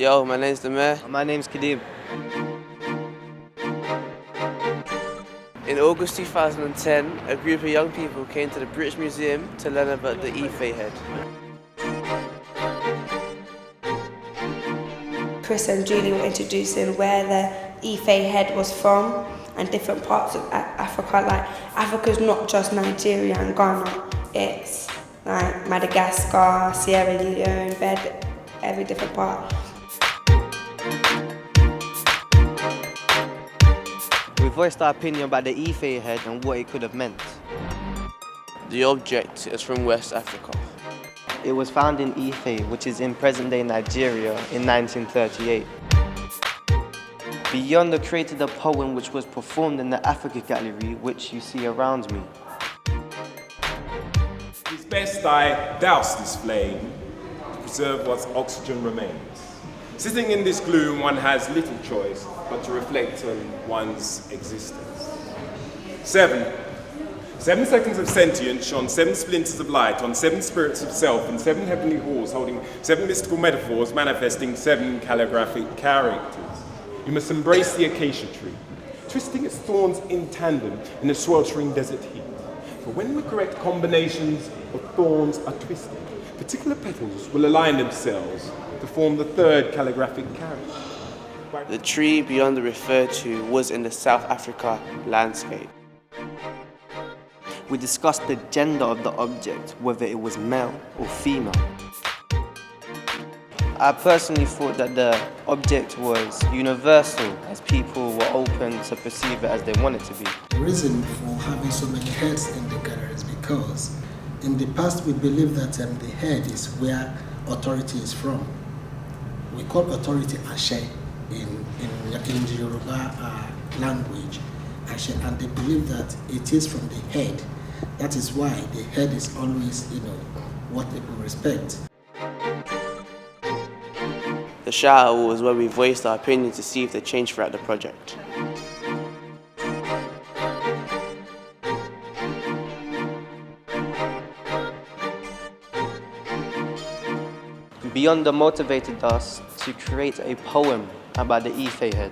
Yo, my name's Demir. My name's Kadeem. In August 2010, a group of young people came to the British Museum to learn about the Ife head. Chris and Julie were introducing where the Ife head was from and different parts of Africa. Like, Africa's not just Nigeria and Ghana, it's like Madagascar, Sierra Leone, every different part. We voiced our opinion about the Ife head and what it could have meant. The object is from West Africa. It was found in Ife, which is in present-day Nigeria, in 1938. Beyond created a poem which was performed in the Africa Gallery, which you see around me. It's best I douse this flame to preserve what oxygen remains. Sitting in this gloom, one has little choice but to reflect on one's existence. 7 seconds of sentience on 7 splinters of light, on 7 spirits of self, in 7 heavenly halls holding 7 mystical metaphors manifesting 7 calligraphic characters. You must embrace the acacia tree, twisting its thorns in tandem in the sweltering desert heat. For when the correct combinations of thorns are twisted, particular petals will align themselves to form the 3rd calligraphic character. The tree beyond the referred to was in the South Africa landscape. We discussed the gender of the object, whether it was male or female. I personally thought that the object was universal, as people were open to perceive it as they want it to be. The reason for having so many heads in the gallery is because in the past we believed that the head is where authority is from. We call authority Ashe in the Yoruba language, Ashe, and they believe that it is from the head. That is why the head is always, what people respect. The shout-out was where we voiced our opinion to see if they changed throughout the project. Beyond motivated us to create a poem about the Ife head.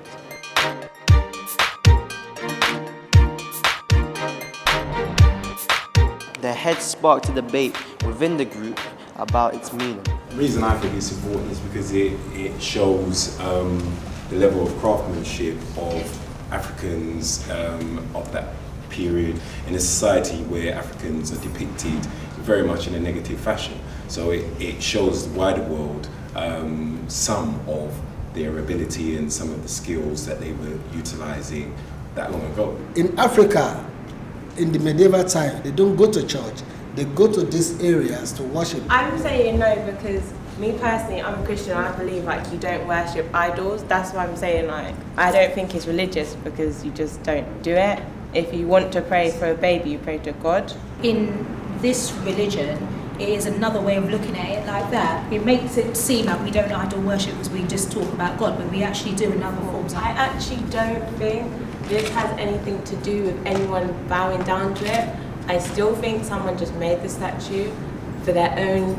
The head sparked a debate within the group about its meaning. The reason I think it's important is because it shows the level of craftsmanship of Africans of that period in a society where Africans are depicted very much in a negative fashion. So it shows the wider world some of their ability and some of the skills that they were utilizing that long ago. In Africa, in the medieval time, they don't go to church. They go to these areas to worship. I'm saying no because me personally, I'm a Christian. I believe you don't worship idols. That's why I'm saying I don't think it's religious because you just don't do it. If you want to pray for a baby, you pray to God. In this religion, it is another way of looking at it like that. It makes it seem like we don't idol worship because we just talk about God, but we actually do in other forms. I actually don't think this has anything to do with anyone bowing down to it. I still think someone just made the statue for their own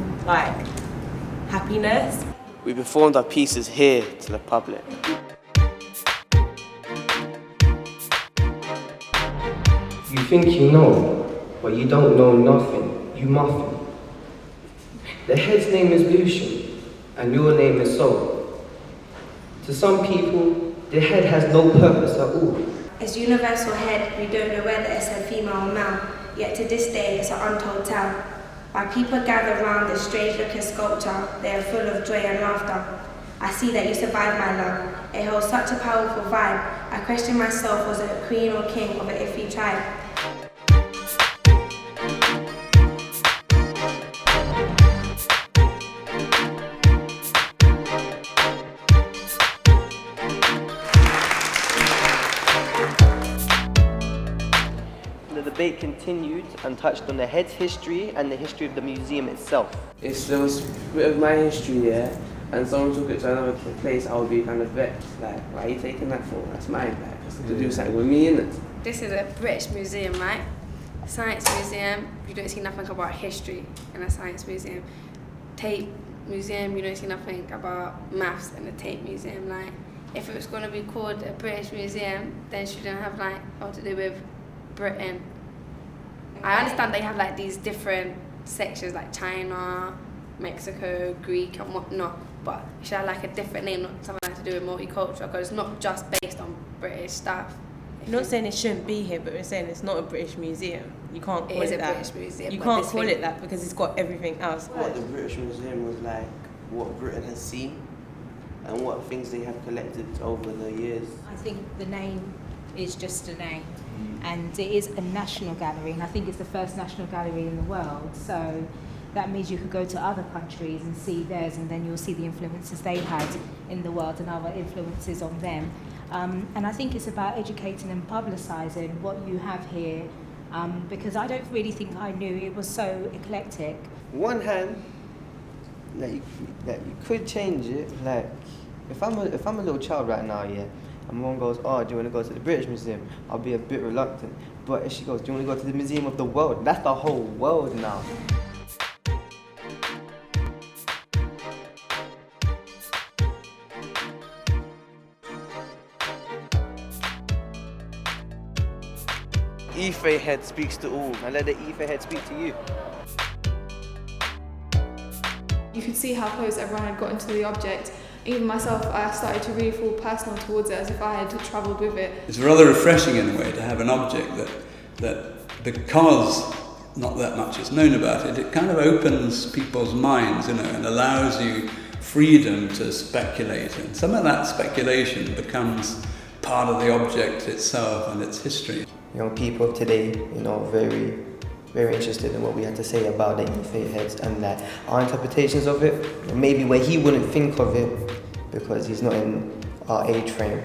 happiness. We performed our pieces here to the public. You think you know, but you don't know nothing, you muffin. The head's name is Lucian, and your name is Soul. To some people, the head has no purpose at all. As universal head, we don't know whether it's a female or male, yet to this day it's an untold tale. While people gather around this strange-looking sculpture, they are full of joy and laughter. I see that you survived, my love. It holds such a powerful vibe. I question myself, was it a queen or king of an Ife tribe? The debate continued and touched on the head's history and the history of the museum itself. If there was a bit of my history there and someone took it to another place, I would be kind of vexed. Why are you taking that for? That's mine. It's to do something with me, innit? This is a British museum, right? Science museum. You don't see nothing about history in a science museum. Take museum, you don't see nothing about maths in the Tate Museum. Like, if it was going to be called a British museum, then it shouldn't have like all to do with Britain. I understand they have like these different sections like China, Mexico, Greek and whatnot, but it should have like a different name, not something like to do with multicultural, because it's not just based on British stuff. I'm not saying it shouldn't be here, but we're saying it's not a British museum. You can't call It is it a that. British museum. You but can't this call thing- it that because it's got everything else. What the British Museum was like, what Britain has seen, and what things they have collected over the years. I think the name is just a name, and it is a national gallery, and I think it's the first national gallery in the world. So that means you could go to other countries and see theirs, and then you'll see the influences they had in the world and other influences on them. And I think it's about educating and publicising what you have here, because I don't really think I knew it was so eclectic. One hand, like you could change it. Like if I'm a little child right now, yeah, and mom goes, oh, do you want to go to the British Museum? I'll be a bit reluctant. But if she goes, do you want to go to the Museum of the World? That's the whole world now. Ife head speaks to all. I let the Ife head speak to you. You could see how close everyone had gotten to the object. Even myself, I started to really feel personal towards it, as if I had travelled with it. It's rather refreshing in a way to have an object that because not that much is known about it, it kind of opens people's minds, you know, and allows you freedom to speculate. And some of that speculation becomes part of the object itself and its history. Young people of today, you know, very, very interested in what we had to say about the Ife heads and that our interpretations of it, maybe where he wouldn't think of it because he's not in our age frame.